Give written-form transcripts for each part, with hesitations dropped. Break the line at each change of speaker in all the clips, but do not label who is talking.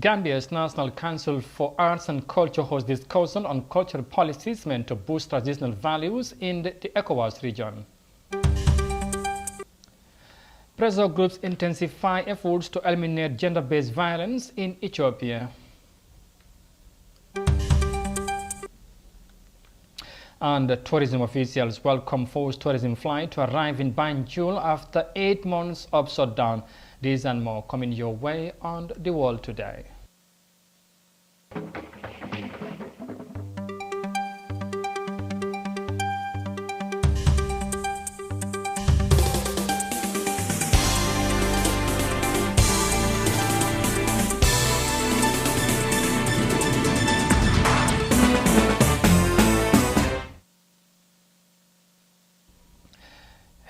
Gambia's National Council for Arts and Culture hosts discussion on cultural policies meant to boost traditional values in the ECOWAS region. Pressure groups intensify efforts to eliminate gender-based violence in Ethiopia. And tourism officials welcome forced tourism flight to arrive in Banjul after 8 months of shutdown. These and more coming your way on The World Today.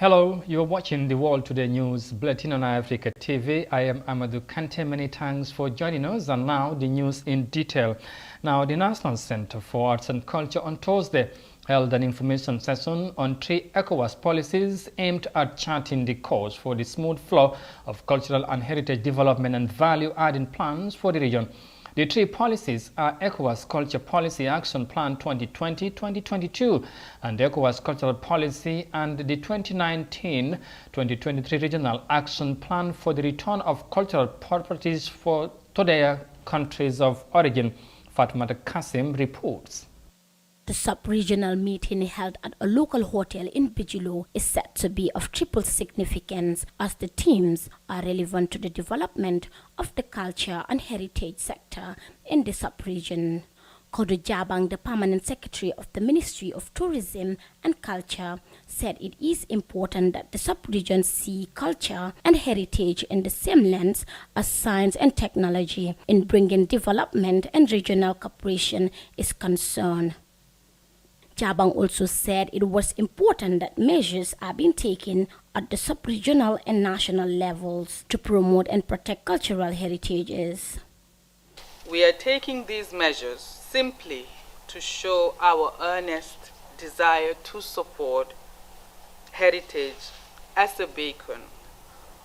Hello, you're watching the World Today News Bulletin on Africa TV. I am Amadou Kante. Many thanks for joining us. And now the news in detail. Now, the National Center for Arts and Culture on Thursday held an information session on 3 ECOWAS policies aimed at charting the course for the smooth flow of cultural and heritage development and value-adding plans for the region. The 3 policies are ECOWAS Culture Policy Action Plan 2020-2022 and the ECOWAS Cultural Policy and the 2019-2023 Regional Action Plan for the return of cultural properties to their countries of origin. Fatmata Kasim reports.
The sub-regional meeting held at a local hotel in Bigelow is said to be of triple significance as the themes are relevant to the development of the culture and heritage sector in the sub-region. Kodu Jabang, the permanent secretary of the Ministry of Tourism and Culture, said it is important that the sub-region see culture and heritage in the same lens as science and technology in bringing development and regional cooperation is concerned. Jabang also said it was important that measures are being taken at the sub-regional and national levels to promote and protect cultural heritages.
We are taking these measures simply to show our earnest desire to support heritage as a beacon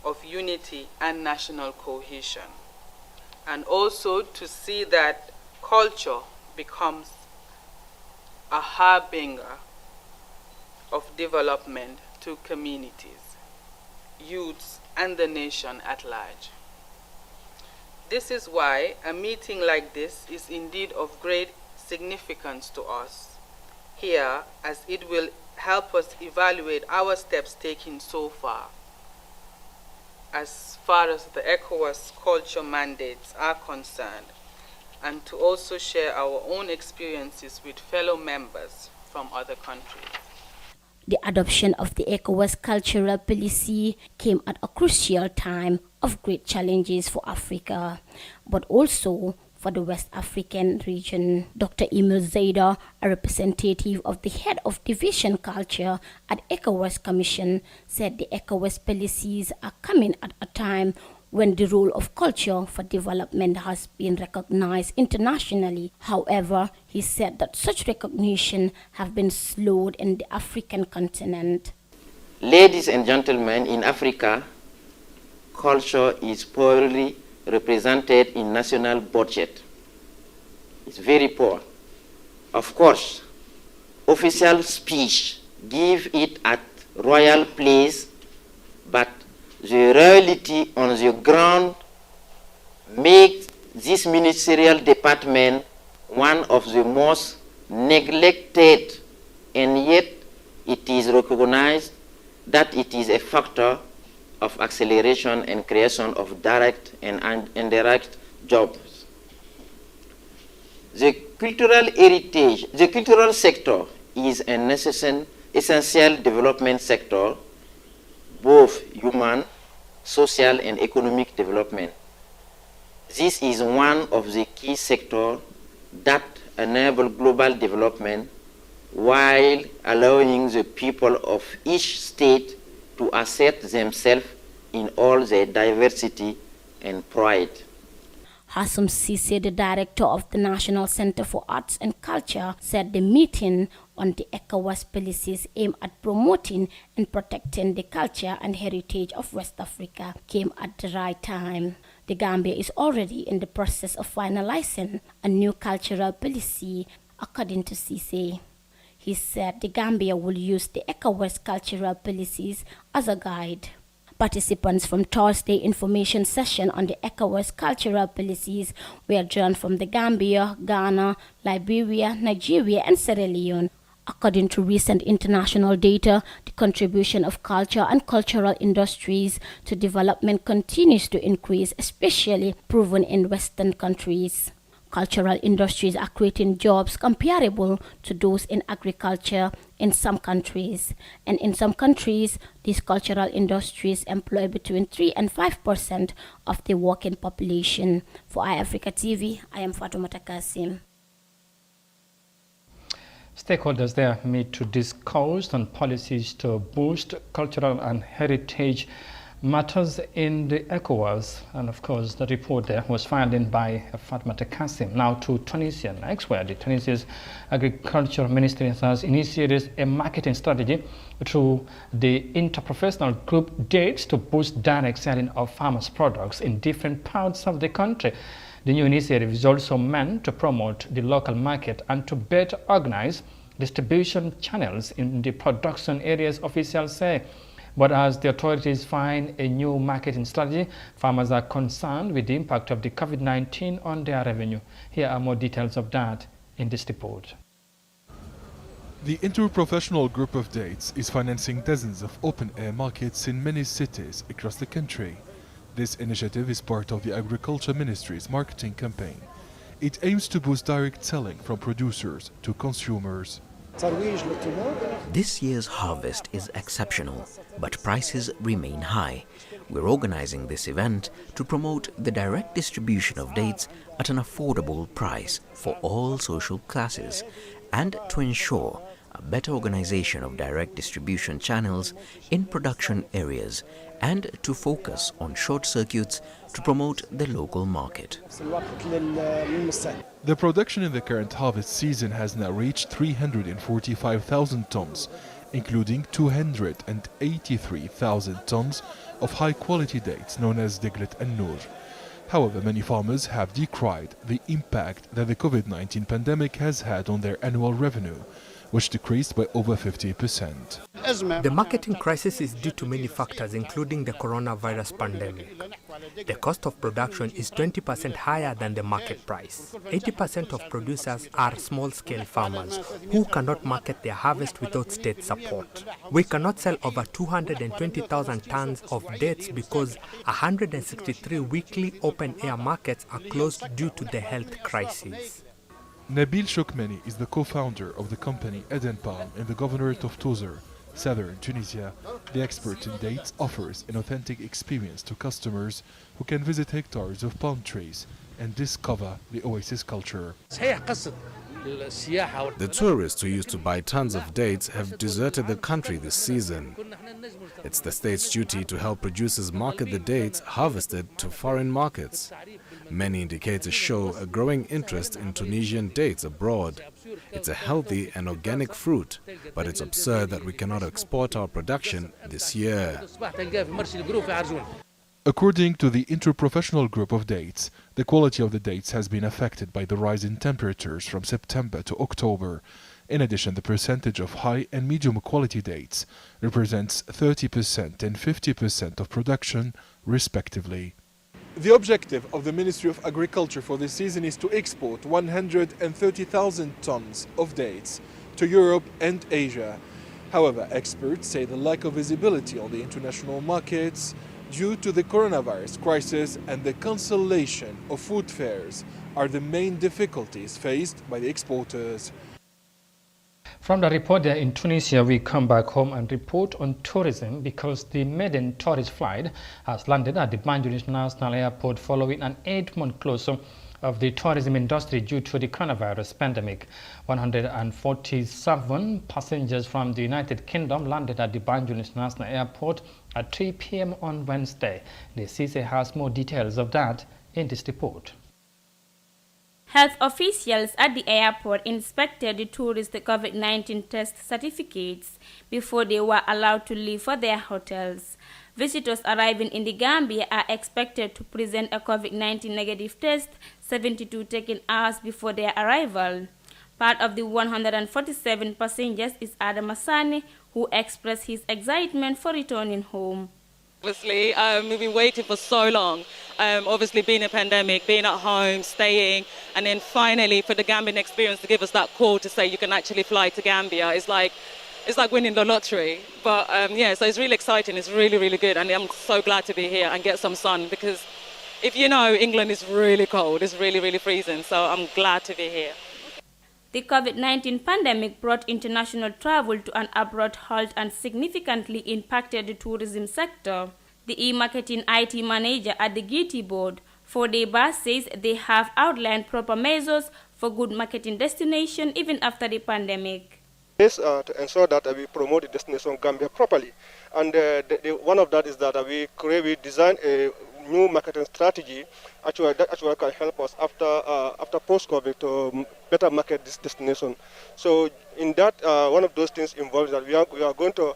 of unity and national cohesion, and also to see that culture becomes a harbinger of development to communities, youths, and the nation at large. This is why a meeting like this is indeed of great significance to us here, as it will help us evaluate our steps taken so far as the ECOWAS culture mandates are concerned, and to also share our own experiences with fellow members from other countries.
The adoption of the ECOWAS cultural policy came at a crucial time of great challenges for Africa, but also for the West African region. Dr. Emil Zaida, a representative of the head of Division Culture at ECOWAS Commission, said the ECOWAS policies are coming at a time when the role of culture for development has been recognized internationally. However, he said that such recognition have been slowed in the African continent.
Ladies and gentlemen, in Africa, culture is poorly represented in national budget. It's very poor. Of course, official speech give it at royal place, but the reality on the ground makes this ministerial department one of the most neglected, and yet it is recognized that it is a factor of acceleration and creation of direct and indirect jobs. The cultural heritage, the cultural sector is an essential development sector, both human, social, and economic development. This is one of the key sectors that enable global development while allowing the people of each state to assert themselves in all their diversity and pride.
Hassam Sise, the director of the National Center for Arts and Culture, said the meeting on the ECOWAS policies aimed at promoting and protecting the culture and heritage of West Africa came at the right time. The Gambia is already in the process of finalizing a new cultural policy, according to Cisse. He said the Gambia will use the ECOWAS cultural policies as a guide. Participants from Thursday information session on the ECOWAS cultural policies were drawn from the Gambia, Ghana, Liberia, Nigeria, and Sierra Leone. According to recent international data, the contribution of culture and cultural industries to development continues to increase, especially proven in Western countries. Cultural industries are creating jobs comparable to those in agriculture in some countries. And in some countries, these cultural industries employ between 3 and 5% of the working population. For iAfrica TV, I am Fatoumata Kasim.
Stakeholders there meet to discuss on policies to boost cultural and heritage matters in the ECOWAS. And of course, the report there was filed in by Fatoumata Kasim. Now to Tunisia next, where the Tunisia's Agriculture Ministry has initiated a marketing strategy through the interprofessional group dates to boost direct selling of farmers' products in different parts of the country. The new initiative is also meant to promote the local market and to better organize distribution channels in the production areas, officials say. But as the authorities find a new marketing strategy, farmers are concerned with the impact of the COVID-19 on their revenue. Here are more details of that in this report.
The Interprofessional Group of Dates is financing dozens of open-air markets in many cities across the country. This initiative is part of the Agriculture Ministry's marketing campaign. It aims to boost direct selling from producers to consumers.
This year's harvest is exceptional, but prices remain high. We're organizing this event to promote the direct distribution of dates at an affordable price for all social classes and to ensure a better organization of direct distribution channels in production areas and to focus on short circuits to promote the local market.
The production in the current harvest season has now reached 345,000 tons, including 283,000 tons of high-quality dates known as Deglet and Noor. However, many farmers have decried the impact that the COVID-19 pandemic has had on their annual revenue, which decreased by over 50%.
The marketing crisis is due to many factors, including the coronavirus pandemic. The cost of production is 20% higher than the market price. 80% of producers are small-scale farmers who cannot market their harvest without state support. We cannot sell over 220,000 tons of dates because 163 weekly open-air markets are closed due to the health crisis.
Nabil Chokmeni is the co-founder of the company Eden Palm in the governorate of Tozeur, southern Tunisia. The expert in dates offers an authentic experience to customers who can visit hectares of palm trees and discover the oasis culture.
The tourists who used to buy tons of dates have deserted the country this season. It's the state's duty to help producers market the dates harvested to foreign markets. Many indicators show a growing interest in Tunisian dates abroad. It's a healthy and organic fruit, but it's absurd that we cannot export our production this year.
According to the Interprofessional Group of Dates, the quality of the dates has been affected by the rise in temperatures from September to October. In addition, the percentage of high and medium quality dates represents 30% and 50% of production, respectively. The objective of the Ministry of Agriculture for this season is to export 130,000 tons of dates to Europe and Asia. However, experts say the lack of visibility on the international markets due to the coronavirus crisis and the cancellation of food fairs are the main difficulties faced by the exporters.
From the report there in Tunisia, we come back home and report on tourism because the maiden tourist flight has landed at the Banjul International Airport following an 8-month closure of the tourism industry due to the coronavirus pandemic. 147 passengers from the United Kingdom landed at the Banjul International Airport at 3 p.m. on Wednesday. The CISE has more details of that in this report.
Health officials at the airport inspected the tourists' COVID-19 test certificates before they were allowed to leave for their hotels. Visitors arriving in the Gambia are expected to present a COVID-19 negative test 72 taken hours before their arrival. Part of the 147 passengers is Adam Asani, who expressed his excitement for returning home.
Obviously, we've been waiting for so long. Obviously, being a pandemic, being at home, staying, and then finally for the Gambian experience to give us that call to say you can actually fly to Gambia is like winning the lottery. But yeah, so it's really exciting. It's really, really good, and I'm so glad to be here and get some sun because if you know, England is really cold. It's really, really freezing. So I'm glad to be here.
The COVID-19 pandemic brought international travel to an abrupt halt and significantly impacted the tourism sector. The e-marketing IT manager at the GT board, Fodeba, says they have outlined proper measures for good marketing destination even after the pandemic.
This to ensure that we promote the destination Gambia properly, and one of that is that we design a new marketing strategy that actually can help us after post-COVID to better market this destination. So in that, one of those things involves that we are going to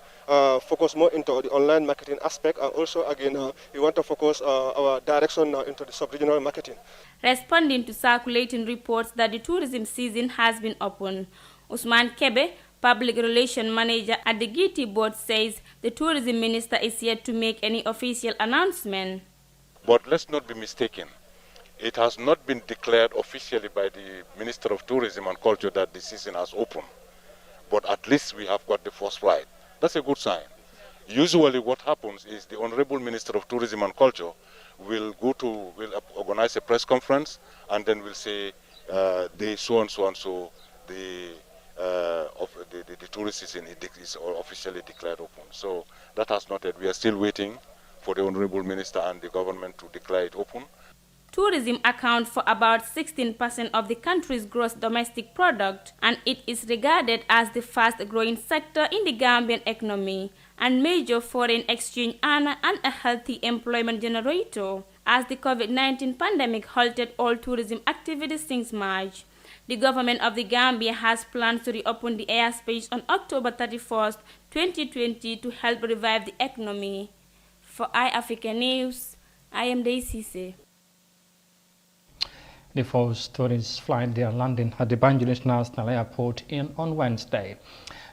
focus more into the online marketing aspect, and also again we want to focus our direction into the sub-regional marketing.
Responding to circulating reports that the tourism season has been open, Usman Kebe, Public Relations Manager at the GT board, says the tourism minister is yet to make any official announcement.
But let's not be mistaken. It has not been declared officially by the Minister of Tourism and Culture that the season has opened. But at least we have got the first flight. That's a good sign. Usually what happens is the Honorable Minister of Tourism and Culture will organize a press conference, and then will say they so and so and so the tourist season is officially declared open. So that has not yet. We are still waiting for the Honorable Minister and the government to declare it open.
Tourism accounts for about 16% of the country's gross domestic product, and it is regarded as the fast-growing sector in the Gambian economy and major foreign exchange earner and a healthy employment generator, as the COVID-19 pandemic halted all tourism activities since March. The government of the Gambia has plans to reopen the airspace on October 31st, 2020 to help revive the economy. For iAfrica News, I am Daisy Sise.
The first tourist flight, they are landing at the Banjul International Airport on Wednesday.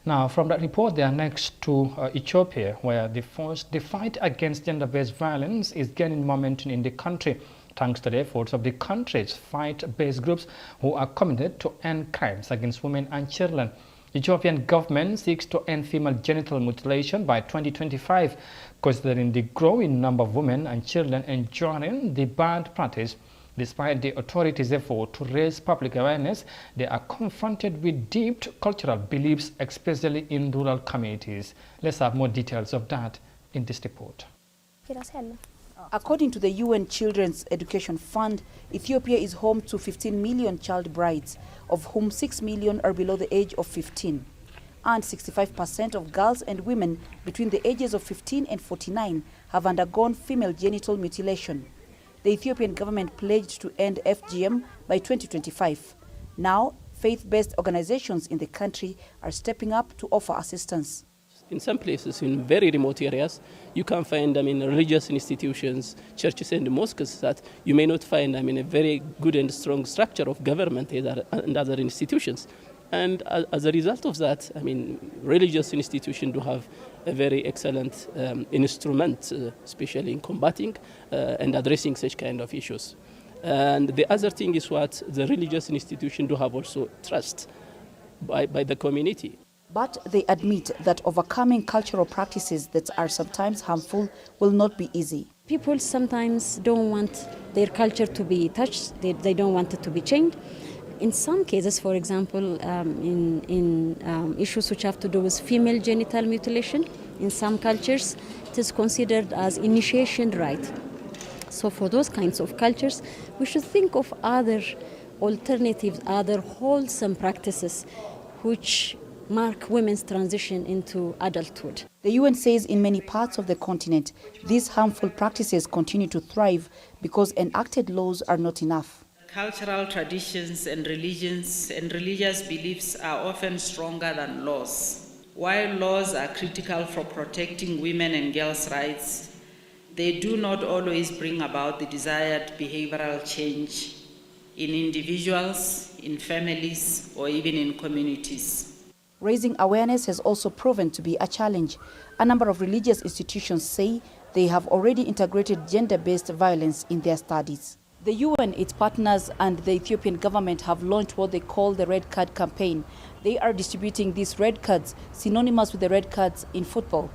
Now, from that report, they are next to Ethiopia, where the fight against gender-based violence is gaining momentum in the country, thanks to the efforts of the country's fight-based groups who are committed to end crimes against women and children. The Ethiopian government seeks to end female genital mutilation by 2025, considering the growing number of women and children enduring the bad practice. Despite the authorities' effort to raise public awareness, they are confronted with deep cultural beliefs, especially in rural communities. Let's have more details of that in this report.
According to the UN Children's Education Fund, Ethiopia is home to 15 million child brides, of whom 6 million are below the age of 15. And 65% of girls and women between the ages of 15 and 49 have undergone female genital mutilation. The Ethiopian government pledged to end FGM by 2025. Now, faith-based organizations in the country are stepping up to offer assistance.
In some places, in very remote areas, you can find, religious institutions, churches and mosques that you may not find, a very good and strong structure of government and other institutions. And as a result of that, religious institutions do have a very excellent instrument, especially in combating and addressing such kind of issues. And the other thing is what the religious institutions do have also trust by the community.
But they admit that overcoming cultural practices that are sometimes harmful will not be easy.
People sometimes don't want their culture to be touched, they don't want it to be changed. In some cases, for example, in issues which have to do with female genital mutilation, in some cultures it is considered as initiation rite. So for those kinds of cultures, we should think of other alternatives, other wholesome practices which mark women's transition into adulthood.
The UN says in many parts of the continent, these harmful practices continue to thrive because enacted laws are not enough.
Cultural traditions and religions and religious beliefs are often stronger than laws. While laws are critical for protecting women and girls' rights, they do not always bring about the desired behavioral change in individuals, in families, or even in communities.
Raising awareness has also proven to be a challenge. A number of religious institutions say they have already integrated gender-based violence in their studies. The UN, its partners, and the Ethiopian government have launched what they call the Red Card campaign. They are distributing these red cards, synonymous with the red cards in football.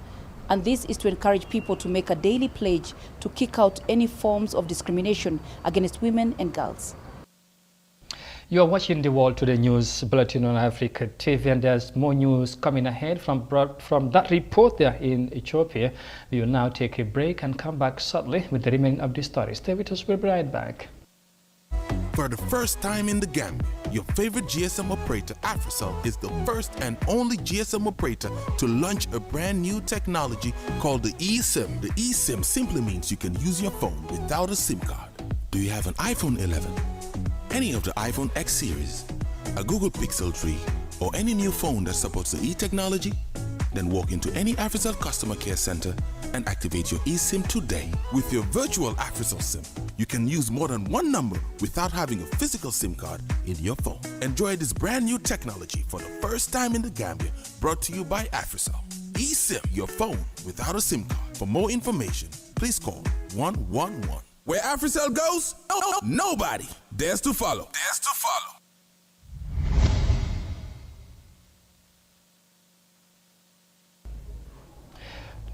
And this is to encourage people to make a daily pledge to kick out any forms of discrimination against women and girls.
You are watching the World Today News Bulletin on Africa TV, and there's more news coming ahead from that report there in Ethiopia. We will now take a break and come back shortly with the remaining of the story. Stay with us, we'll be right back.
For the first time in the Gambia, your favorite GSM operator, Africell, is the first and only GSM operator to launch a brand new technology called the eSIM. The eSIM simply means you can use your phone without a SIM card. Do you have an iPhone 11? Any of the iPhone X series, a Google Pixel 3, or any new phone that supports the e-technology? Then walk into any Africell customer care center and activate your eSIM today. With your virtual Africell SIM, you can use more than one number without having a physical SIM card in your phone. Enjoy this brand new technology for the first time in the Gambia, brought to you by Africell. eSIM, your phone without a SIM card. For more information, please call 111. Where Africell goes, nobody dares to follow.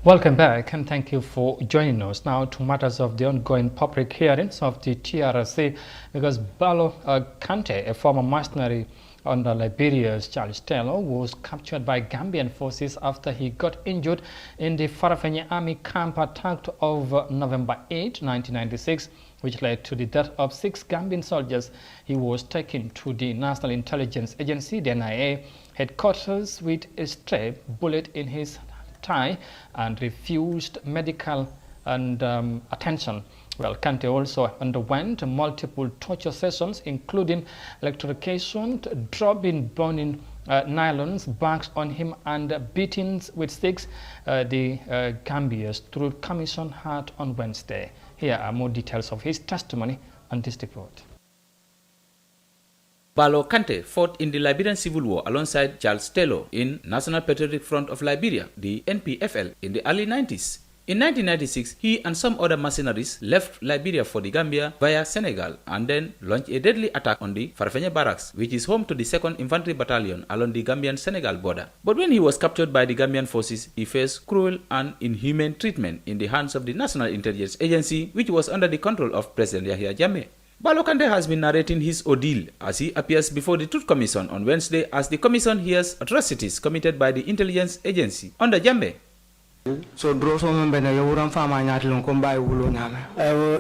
Welcome back, and thank you for joining us. Now to matters of the ongoing public hearings of the TRC, because Balo Kante, a former mercenary under Liberia's Charles Taylor, was captured by Gambian forces after he got injured in the Farafenni army camp attack of November 8, 1996, which led to the death of 6 Gambian soldiers. He was taken to the National Intelligence Agency, the NIA, headquarters with a stray bullet in his thigh and refused medical and attention. Well, Kante also underwent multiple torture sessions, including electrocution, dropping burning nylons bags on him, and beatings with sticks. The Gambia's Truth Commission had on Wednesday. Here are more details of his testimony on this report.
Balo Kante fought in the Liberian Civil War alongside Charles Taylor in National Patriotic Front of Liberia, the NPFL, in the early 90s. In 1996, he and some other mercenaries left Liberia for the Gambia via Senegal and then launched a deadly attack on the Farafenni Barracks, which is home to the 2nd Infantry Battalion along the Gambian-Senegal border. But when he was captured by the Gambian forces, he faced cruel and inhumane treatment in the hands of the National Intelligence Agency, which was under the control of President Yahya Jammeh. Balo Kante has been narrating his ordeal as he appears before the Truth Commission on Wednesday as the commission hears atrocities committed by the intelligence agency under Jammeh.
So draw some bena yawuran fama nyati lon kombai wulo nyame.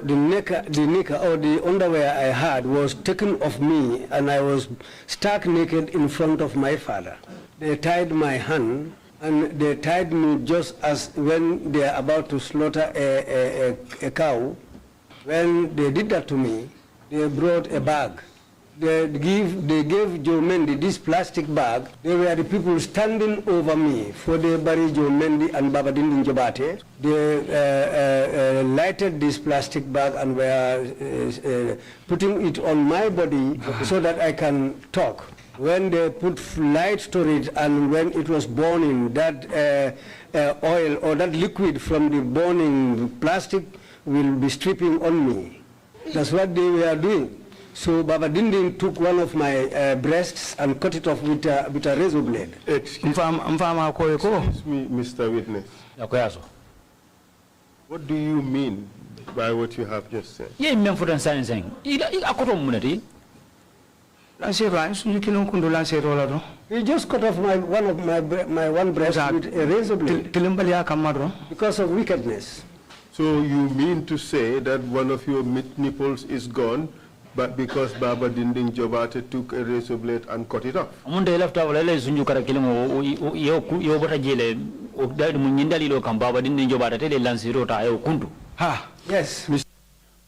The knicker or the underwear I had was taken off me, and I was stark naked in front of my father. They tied my hand, and they tied me just as when they are about to slaughter a cow. When they did that to me, they brought a bag. They gave Joe Mendy this plastic bag. They were the people standing over me for the bury Joe Mendy and Babadindin Jobate. They lighted this plastic bag and were putting it on my body so that I can talk. When they put light to it and when it was burning, that oil or that liquid from the burning plastic will be stripping on me. That's what they were doing. So Baba Dindin took one of my breasts and cut it off with a razor blade.
Excuse me, Mr. Witness. What do you mean by what you have just said?
He just cut off my one breast with a razor blade because of wickedness.
So you mean to say that one of your nipples is gone, but because Baba Dinding Jobate took a razor blade and cut it off?
Yes.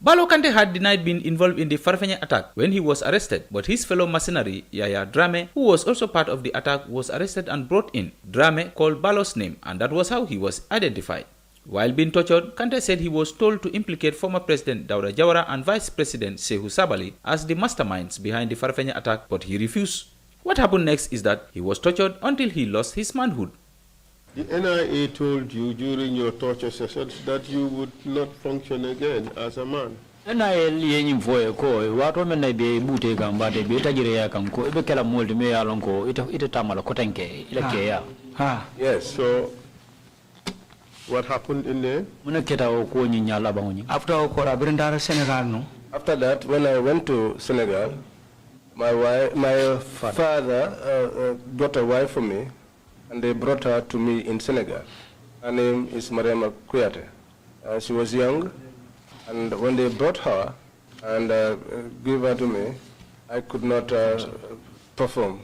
Balo Kante had denied being involved in the Farafenni attack when he was arrested, but his fellow mercenary, Yaya Drame, who was also part of the attack, was arrested and brought in. Drame called Balo's name, and that was how he was identified. While being tortured, Kante said he was told to implicate former President Dawda Jawara and Vice President Sehu Sabali as the masterminds behind the Farafenni attack, but he refused. What happened next is that he was tortured until he lost his manhood.
The NIA told you during your torture sessions that you would not function again as a man.
NIA liyenyim foye ko wato men na be bute gamba de be tajire ya kan ko be kala molde me ya lon ko ite tamala ko tanke ile ke ya.
Yes, so what happened in there? After that, when I went to Senegal, my father got a wife for me, and they brought her to me in Senegal. Her name is Mariama Kouyaté. She was young, and when they brought her and gave her to me, I could not perform.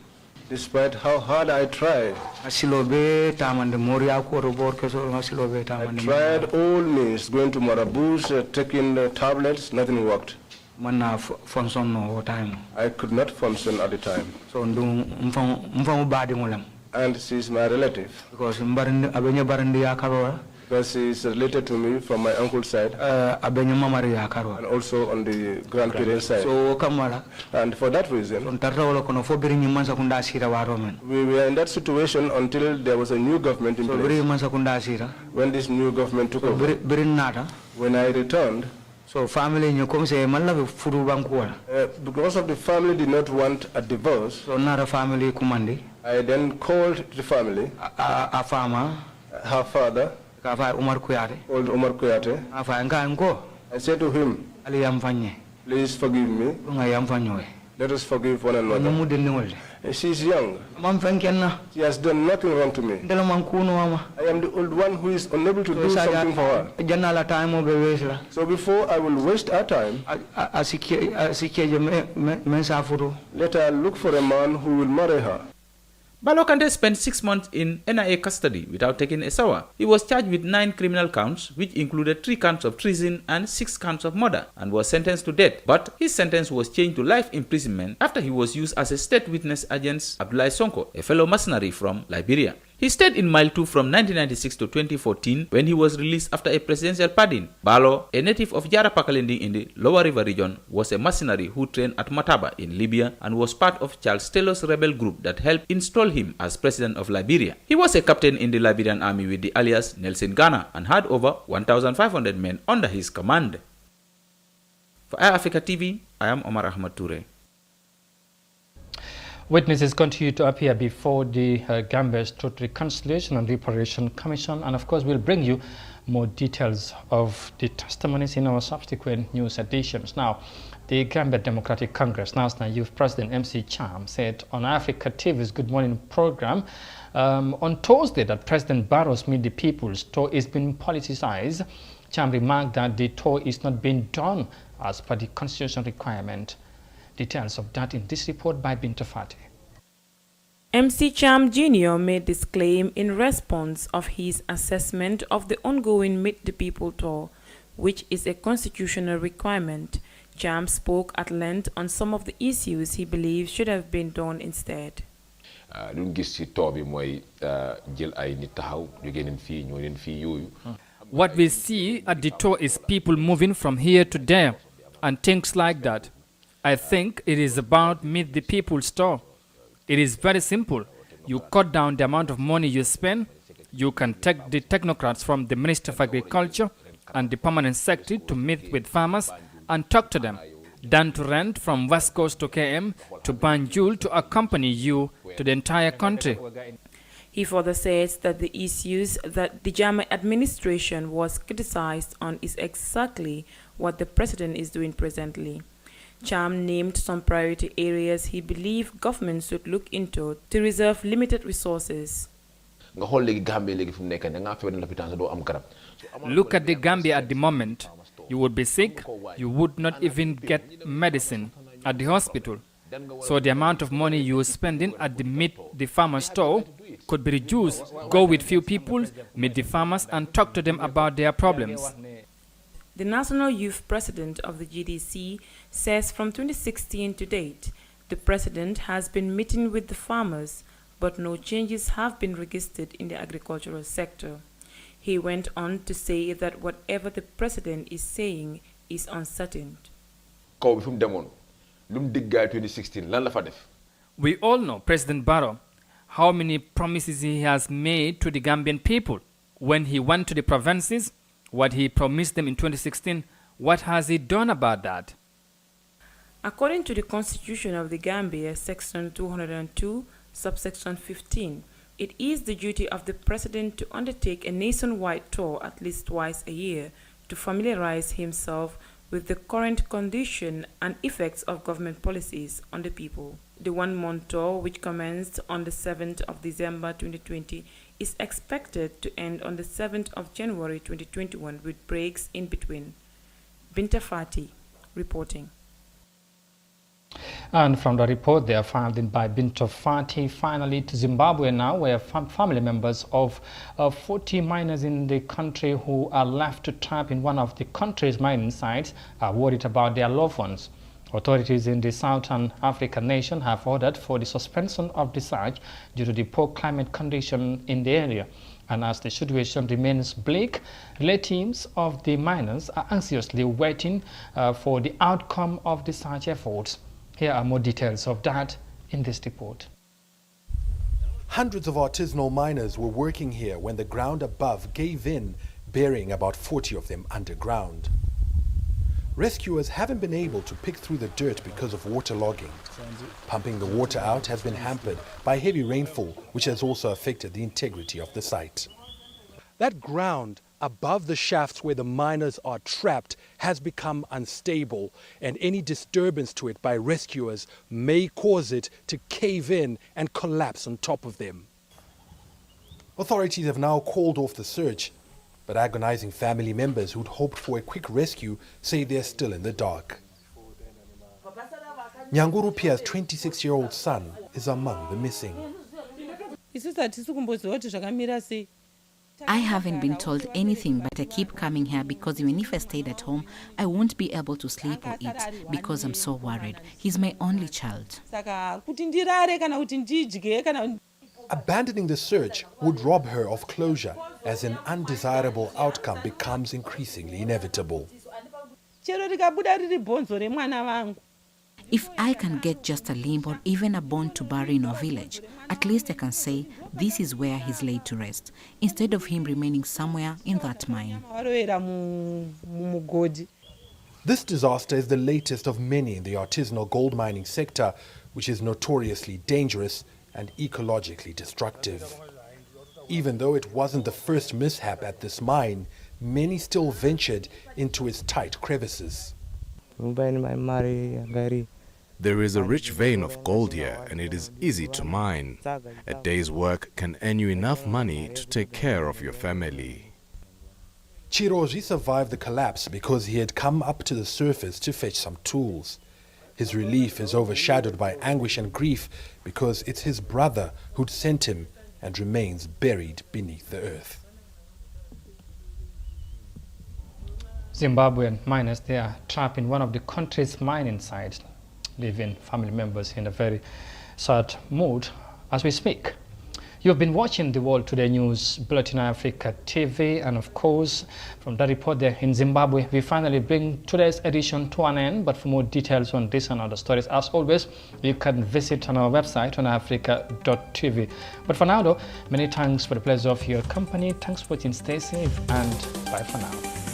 Despite how hard I tried. I tried all means, going to Marabou's, taking tablets, nothing worked. I could not function at the time. And she's my relative. Because she is related to me from my uncle's side. And also on the grandparents' side. And for that reason, we were in that situation until there was a new government in place. When this new government took over, when I returned, because of the family did not want a divorce, I then called the family, her father, old Umar Kouyaté. I said to him, please forgive me. Let us forgive one another. She's young. She has done nothing wrong to me. I am the old one who is unable to do something for her. So before I will waste our time, let her look for a man who will marry her.
Balo Kante spent 6 months in NIA custody without taking a shower. He was charged with 9 criminal counts, which included 3 counts of treason and 6 counts of murder, and was sentenced to death. But his sentence was changed to life imprisonment after he was used as a state witness against Abdoulaye Sonko, a fellow mercenary from Liberia. He stayed in Mile 2 from 1996 to 2014 when he was released after a presidential pardon. Balo, a native of Jara Pakalending in the Lower River region, was a mercenary who trained at Mataba in Libya and was part of Charles Taylor's rebel group that helped install him as president of Liberia. He was a captain in the Liberian army with the alias Nelson Ghana and had over 1,500 men under his command. For Air Africa TV, I am Omar Ahmad Toure.
Witnesses continue to appear before the Gambia's Truth, Reconciliation and Reparation Commission, and of course we'll bring you more details of the testimonies in our subsequent news editions. Now, the Gambia Democratic Congress National Youth President MC Cham said on Africa TV's Good Morning program on Thursday that President Barrow's Meet the People's tour is being politicized. Cham remarked that the tour is not being done as per the constitutional requirement. Details of that in this report by Binta Fati.
MC Cham Jr. made this claim in response of his assessment of the ongoing Meet the People tour, which is a constitutional requirement. Cham spoke at length on some of the issues he believes should have been done instead.
What we see at the tour is people moving from here to there and things like that. I think it is about Meet the People's tour. It is very simple. You cut down the amount of money you spend. You can take the technocrats from the Minister of Agriculture and the Permanent Secretary to meet with farmers and talk to them, than to rent from West Coast to KM to Banjul to accompany you to the entire country.
He further says that the issues that the Jammeh administration was criticized on is exactly what the president is doing presently. Cham named some priority areas he believed government should look into to reserve limited resources.
Look at the Gambia at the moment. You would be sick, you would not even get medicine at the hospital. So the amount of money you are spending at the Meet the Farmers store could be reduced. Go with few people, meet the farmers and talk to them about their problems.
The National Youth President of the GDC says from 2016 to date, the president has been meeting with the farmers, but no changes have been registered in the agricultural sector. He went on to say that whatever the president is saying is uncertain.
We all know President Barrow, how many promises he has made to the Gambian people. When he went to the provinces, what he promised them in 2016, what has he done about that?
According to the Constitution of the Gambia, Section 202, subsection 15, it is the duty of the President to undertake a nationwide tour at least twice a year to familiarize himself with the current condition and effects of government policies on the people. The one-month tour, which commenced on the 7th of December 2020, is expected to end on the 7th of January 2021 with breaks in between. Binta Fati reporting.
And from the report there filed in by Binta Fati, finally to Zimbabwe now, where family members of 40 miners in the country who are left trapped in one of the country's mining sites are worried about their loved ones. Authorities in the Southern African nation have ordered for the suspension of the search due to the poor climate condition in the area. And as the situation remains bleak, relatives of the miners are anxiously waiting for the outcome of the search efforts. Here are more details of that in this report.
Hundreds of artisanal miners were working here when the ground above gave in, burying about 40 of them underground. Rescuers haven't been able to pick through the dirt because of waterlogging. Pumping the water out has been hampered by heavy rainfall, which has also affected the integrity of the site. That ground above the shafts where the miners are trapped has become unstable, and any disturbance to it by rescuers may cause it to cave in and collapse on top of them. Authorities have now called off the search, but agonizing family members who'd hoped for a quick rescue say they're still in the dark. Nyanguru Pia's 26-year-old son is among the missing.
I haven't been told anything, but I keep coming here because even if I stayed at home, I won't be able to sleep or eat because I'm so worried. He's my only child.
Abandoning the search would rob her of closure, as an undesirable outcome becomes increasingly inevitable.
If I can get just a limb or even a bone to bury in our village, at least I can say this is where he's laid to rest, instead of him remaining somewhere in that mine.
This disaster is the latest of many in the artisanal gold mining sector, which is notoriously dangerous and ecologically destructive. Even though it wasn't the first mishap at this mine, many still ventured into its tight crevices.
There is a rich vein of gold here, and it is easy to mine. A day's work can earn you enough money to take care of your family.
Chiroji survived the collapse because he had come up to the surface to fetch some tools. His relief is overshadowed by anguish and grief because it's his brother who'd sent him and remains buried beneath the earth.
Zimbabwean miners, they are trapped in one of the country's mining sites, leaving family members in a very sad mood as we speak. You've been watching the World Today News Bulletin Africa TV, and of course, from that report there in Zimbabwe, we finally bring today's edition to an end. But for more details on this and other stories, as always, you can visit on our website on africa.tv. But for now, though, many thanks for the pleasure of your company. Thanks for watching. Stay safe, and bye for now.